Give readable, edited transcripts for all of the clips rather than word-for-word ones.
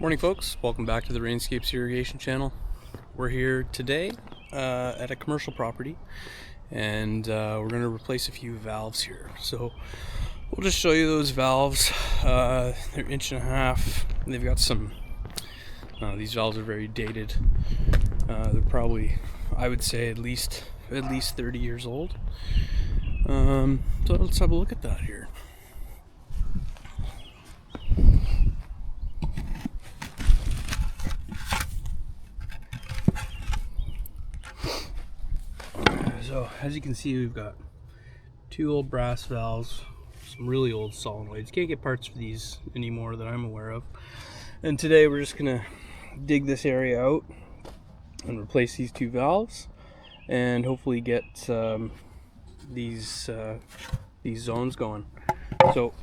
Morning folks, welcome back to the Rainscapes Irrigation channel. We're here today at a commercial property and we're going to replace a few valves here. So we'll just show you those valves. They're 1.5 inches. They've got some, these valves are very dated. They're probably, I would say at least 30 years old. So let's have a look at that here. So as you can see, we've got 2 old brass valves, some really old solenoids. Can't get parts for these anymore that I'm aware of. And today we're just gonna dig this area out and replace these 2 valves and hopefully get these zones going. So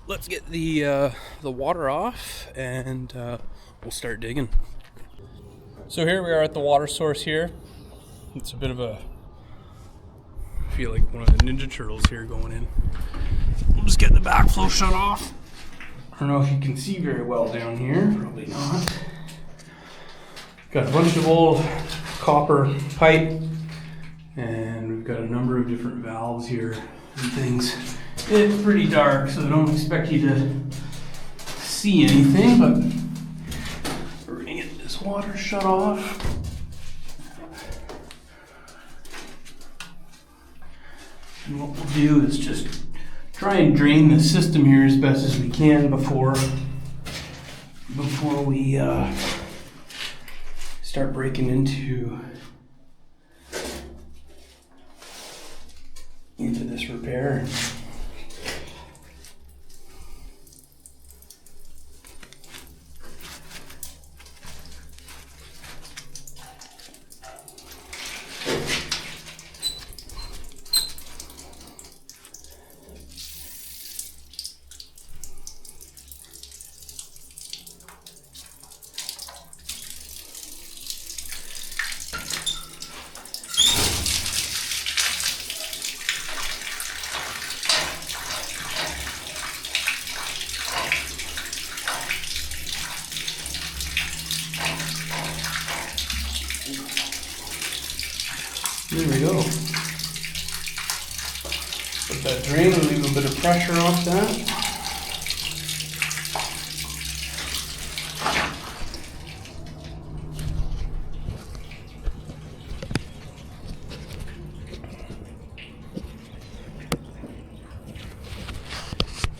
let's get the water off and we'll start digging. So here we are at the water source here. It's a bit of a, I feel like one of the Ninja Turtles here going in. We'll just get the backflow shut off. I don't know if you can see very well down here, probably not. Got a bunch of old copper pipe, and we've got a number of different valves here and things. It's pretty dark, so I don't expect you to see anything, but we're gonna get this water shut off. And what we'll do is just try and drain the system here as best as we can before we start breaking into this repair. There we go. Put that drain and leave a bit of pressure off that.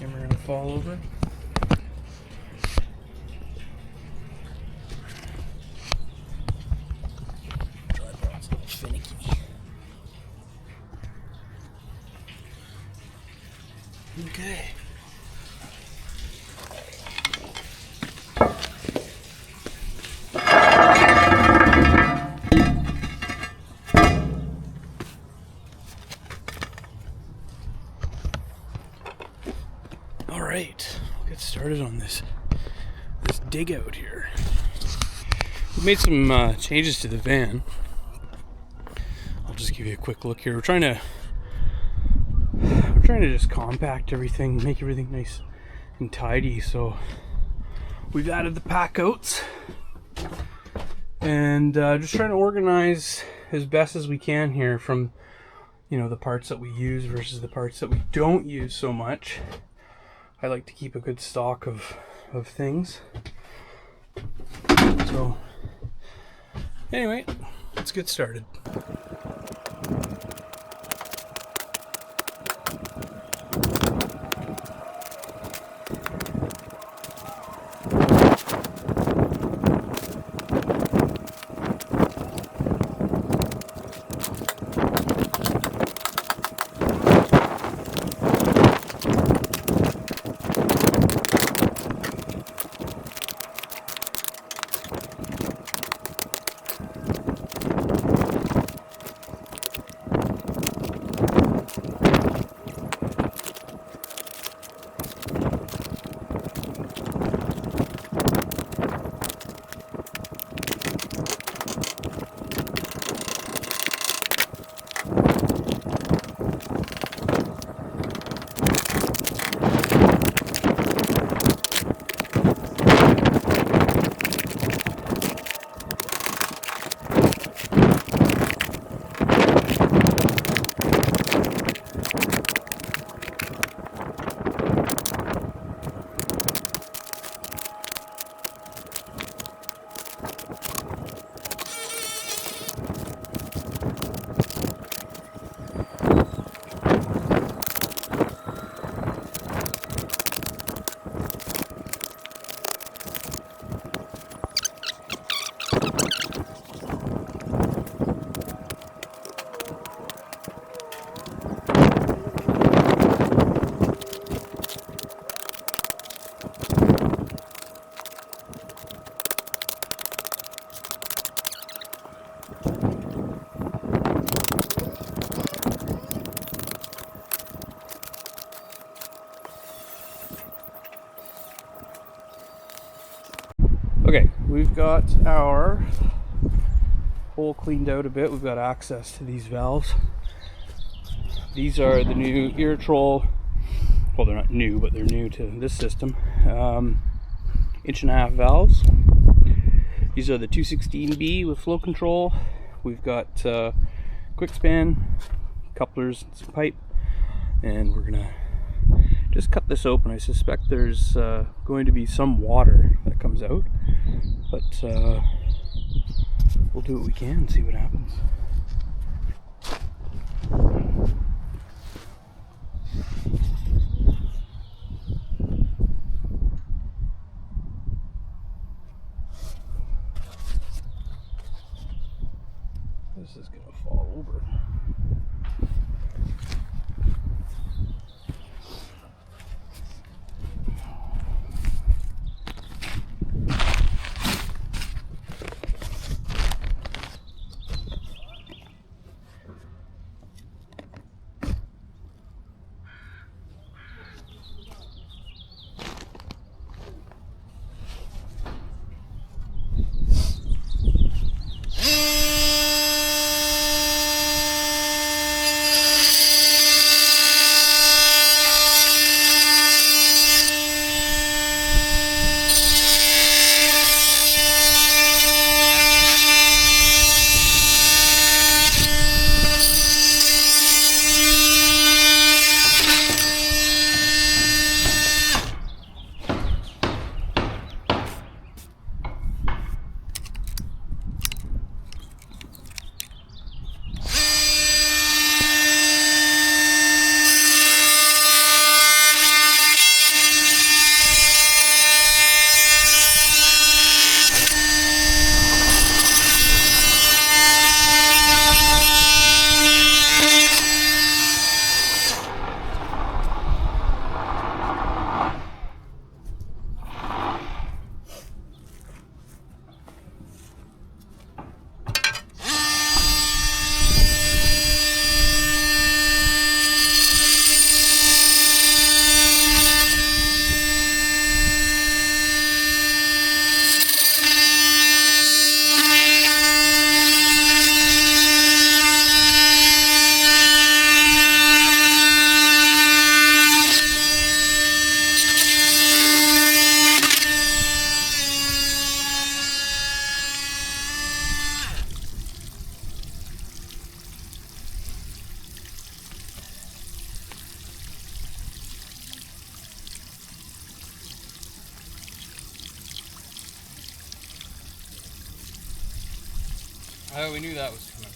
And we're going to fall over. Tripod's a little finicky. Okay. All right, we'll get started on this dig out here. We made some changes to the van. I'll just give you a quick look here. We're trying to just compact everything, make everything nice and tidy. So we've added the pack outs and just trying to organize as best as we can here from, the parts that we use versus the parts that we don't use so much. I like to keep a good stock of things. So anyway, let's get started. Okay, we've got our hole cleaned out a bit. We've got access to these valves. These are the new Irritrol. Well, they're not new, but they're new to this system. 1.5-inch valves. These are the 216B with flow control. We've got quick span, couplers, some pipe, and we're gonna just cut this open. I suspect there's going to be some water that comes out, but we'll do what we can and see what happens. This is gonna fall over. Oh, we knew that was coming.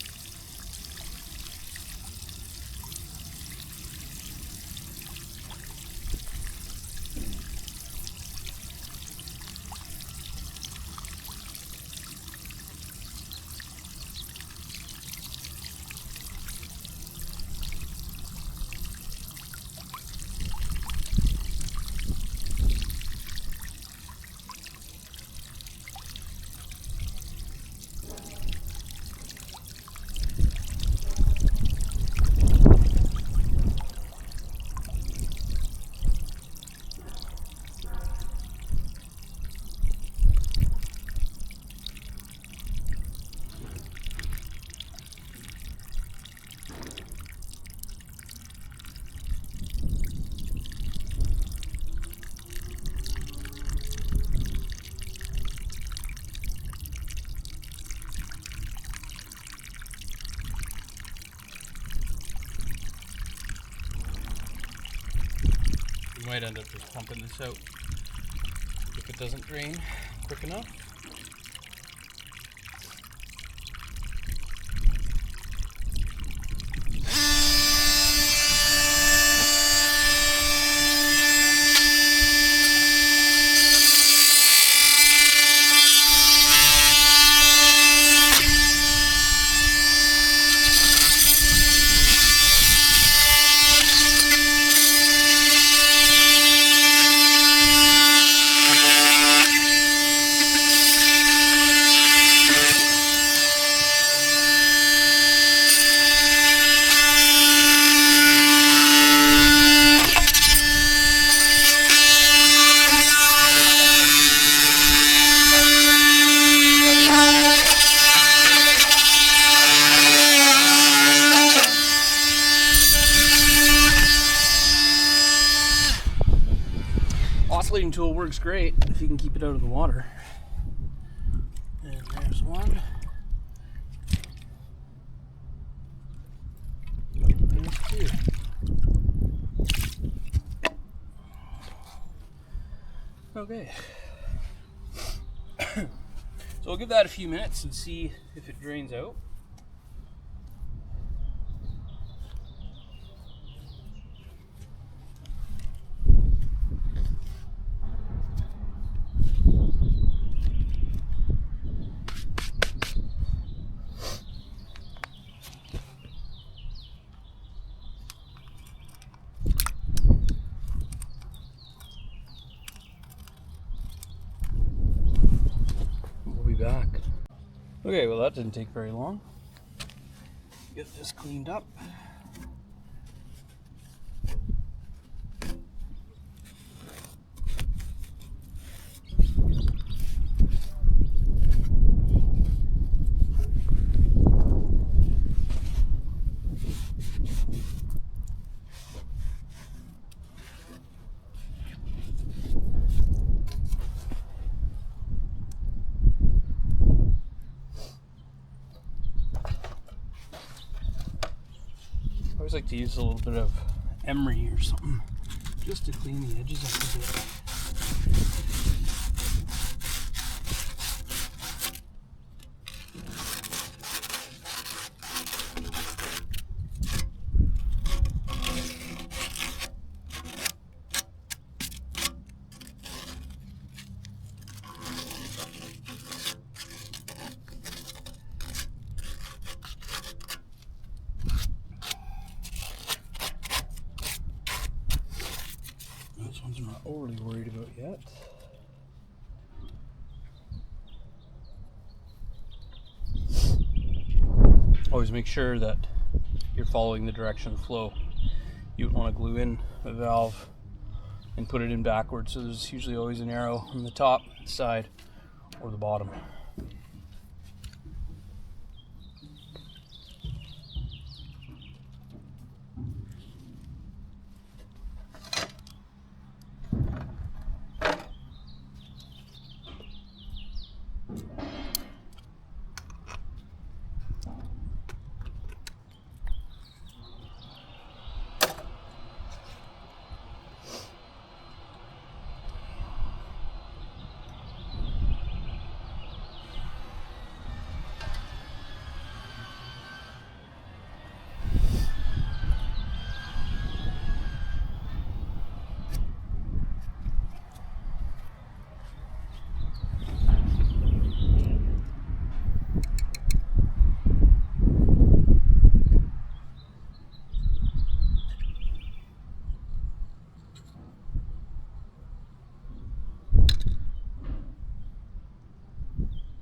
We might end up just pumping this out if it doesn't drain quick enough. tool works great if you can keep it out of the water. And there's one. There's two. Okay. So we'll give that a few minutes and see if it drains out. Back. Okay, well that didn't take very long. Get this cleaned up. I always like to use a little bit of emery or something just to clean the edges up a bit. This one's not overly worried about yet. Always make sure that you're following the direction of flow. You would want to glue in a valve and put it in backwards, so there's usually always an arrow on the top, side, or the bottom.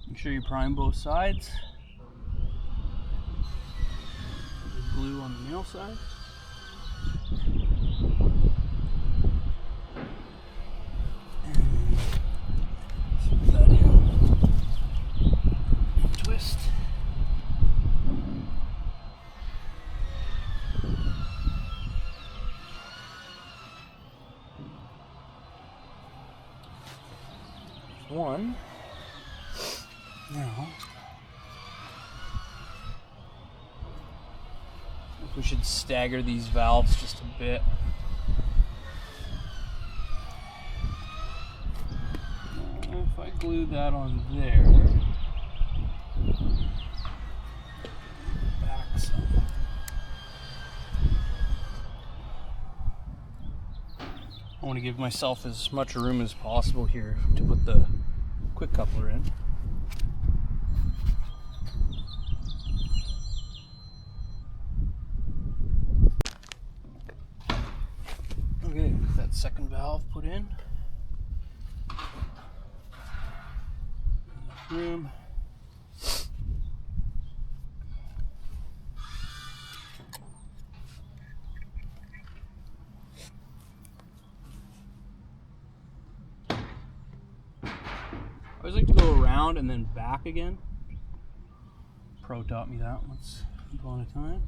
Make sure you prime both sides. Glue on the nail side. And put that in. And twist. There's one. Now, we should stagger these valves just a bit. If I glue that on there, back some. I want to give myself as much room as possible here to put the quick coupler in. Okay, that second valve put in. Room. I always like to go around and then back again. Pro taught me that once upon a time.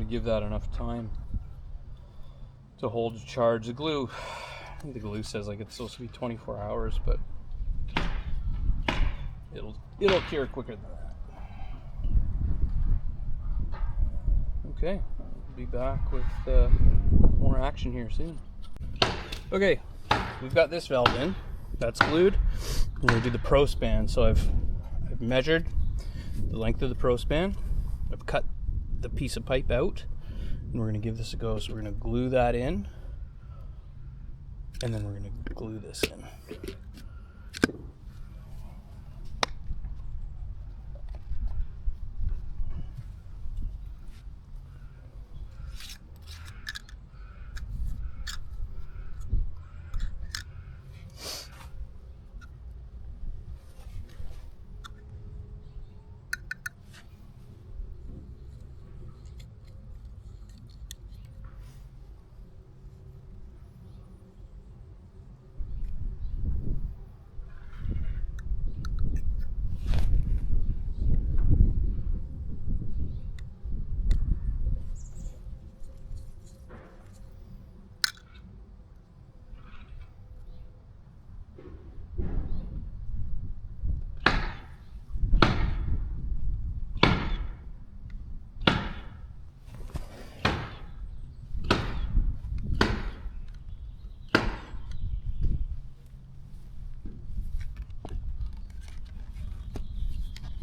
to give that enough time to hold the charge. The glue, I think the glue says like it's supposed to be 24 hours, but it'll cure quicker than that. Okay, we'll be back with more action here soon. Okay, we've got this valve in. That's glued. We're going to do the pro span. So I've measured the length of the pro span. I've cut the piece of pipe out, and we're going to give this a go. So we're going to glue that in, and then we're going to glue this in.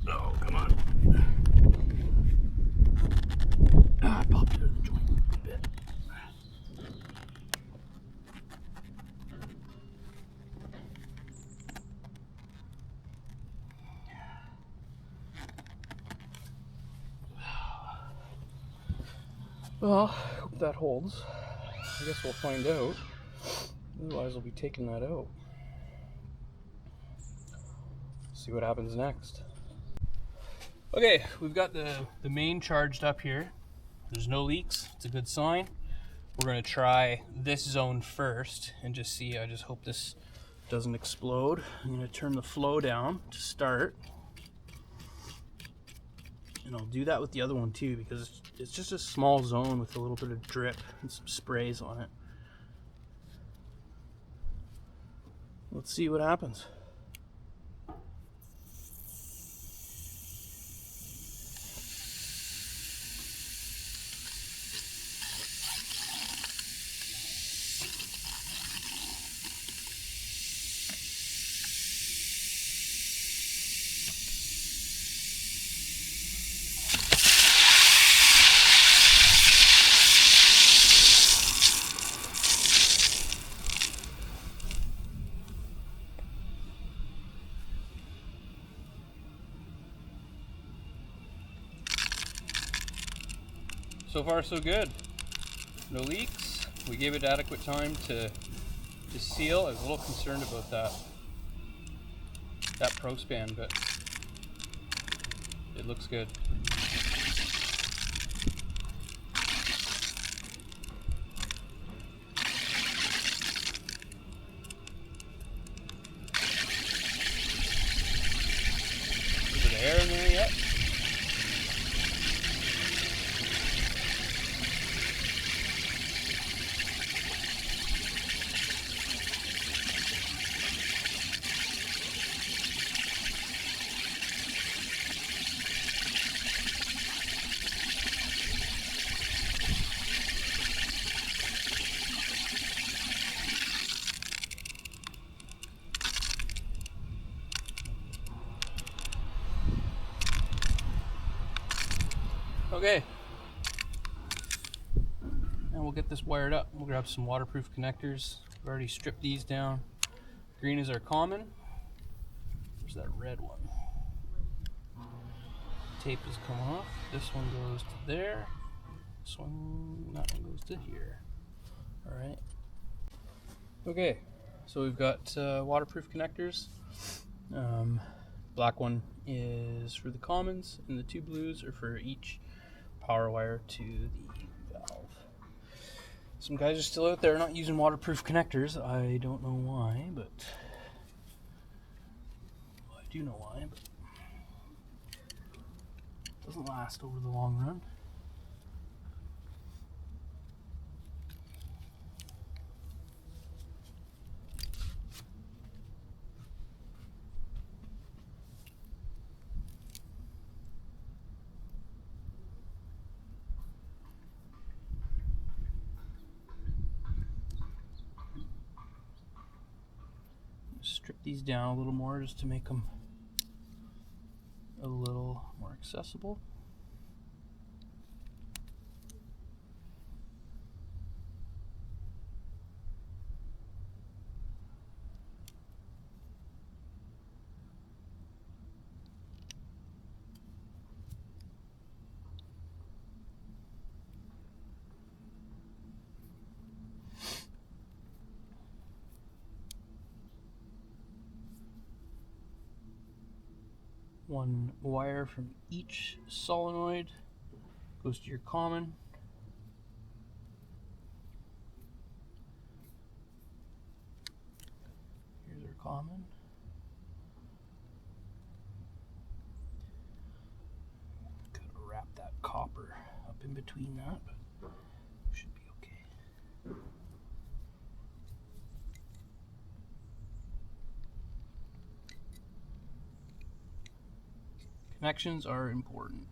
Oh, come on. I popped it in the joint a bit. Well, hope that holds. I guess we'll find out. Otherwise, we'll be taking that out. See what happens next. Okay, we've got the main charged up here. There's no leaks. It's a good sign. We're going to try this zone first and just see. I just hope this doesn't explode. I'm going to turn the flow down to start. And I'll do that with the other one too, because it's just a small zone with a little bit of drip and some sprays on it. Let's see what happens. So far so good. No leaks. We gave it adequate time to seal. I was a little concerned about that pro span, but it looks good. Is there air in there yet? Okay, and we'll get this wired up. We'll grab some waterproof connectors. We've already stripped these down. Green is our common. There's that red one. Tape has come off. This one goes to there. This one, that one goes to here. All right. Okay, so we've got waterproof connectors. Black one is for the commons, and the two blues are for each power wire to the valve. Some guys are still out there not using waterproof connectors. I don't know why, but well, I do know why, but it doesn't last over the long run. strip these down a little more just to make them a little more accessible. One wire from each solenoid goes to your common. Here's our common. Gotta wrap that copper up in between that, but should be okay. Connections are important.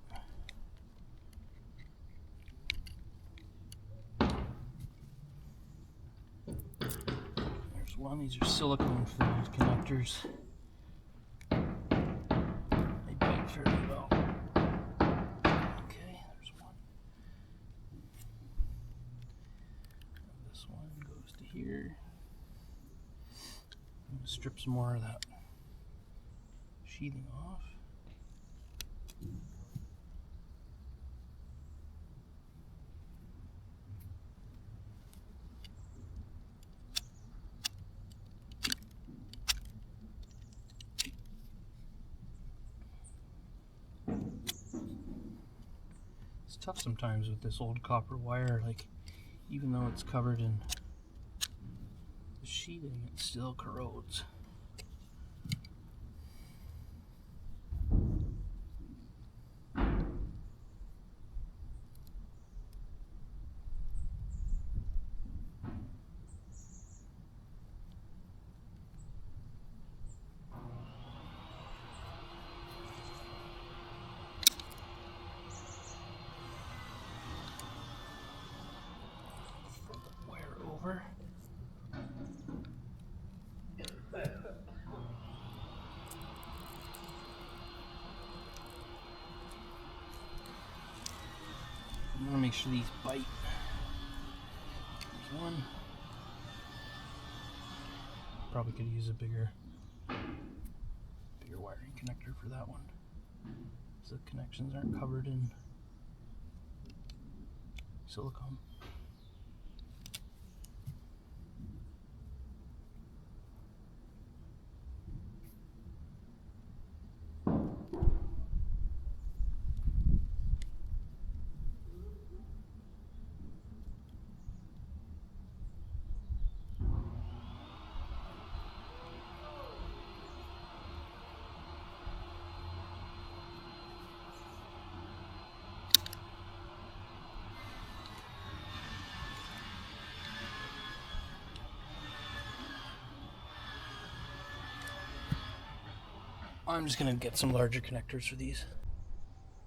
There's one. These are silicone filled connectors. They bite fairly well. Okay, there's one. And this one goes to here. I'm going to strip some more of that sheathing off. It's tough sometimes with this old copper wire, like even though it's covered in the sheathing, it still corrodes. Over. I want to make sure these bite. There's one. Probably could use a bigger wiring connector for that one, so the connections aren't covered in silicone. I'm just going to get some larger connectors for these.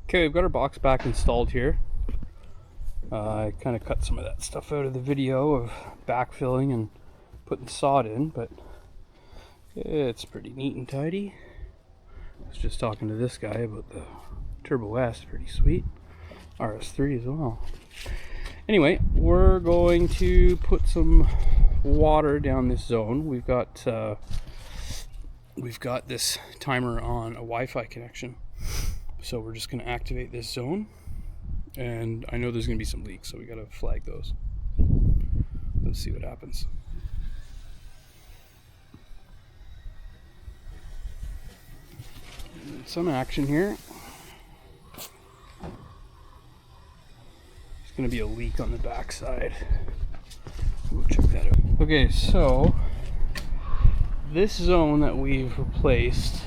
Okay, we've got our box back installed here. I kind of cut some of that stuff out of the video of backfilling and putting sod in, but it's pretty neat and tidy. I was just talking to this guy about the Turbo S, pretty sweet. RS3 as well. Anyway, we're going to put some water down this zone. We've got this timer on a Wi-Fi connection, so we're just going to activate this zone, and I know there's going to be some leaks, so we got to flag those. Let's see what happens. Some action here. There's going to be a leak on the back side. We'll check that out. Okay, so this zone that we've replaced,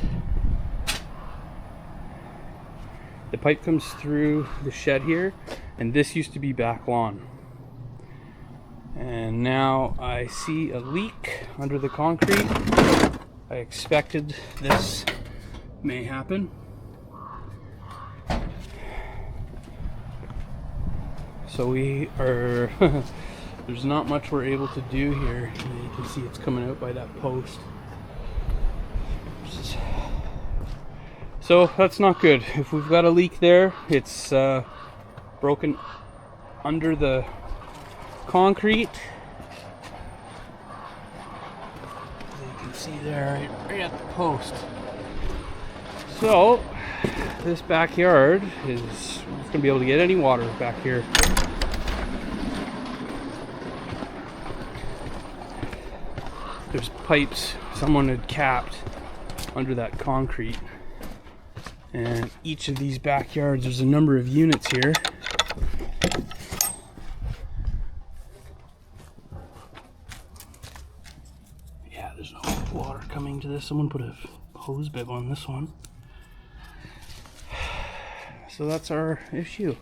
the pipe comes through the shed here, and this used to be back lawn. And now I see a leak under the concrete. I expected this may happen. So we are, there's not much we're able to do here. You can see it's coming out by that post. So that's not good. If we've got a leak there, it's broken under the concrete. As you can see there, right at the post. So this backyard is going to be able to get any water back here. There's pipes someone had capped under that concrete. And each of these backyards, there's a number of units here. Yeah, there's no water coming to this. Someone put a hose bib on this one. So that's our issue.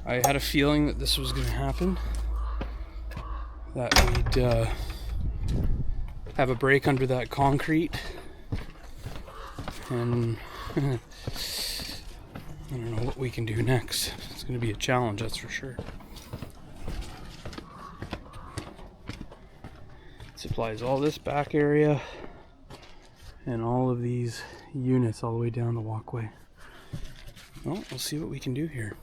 I had a feeling that this was going to happen. That we'd have a break under that concrete. And I don't know what we can do next. It's going to be a challenge, that's for sure. It supplies all this back area and all of these units all the way down the walkway. Well, we'll see what we can do here.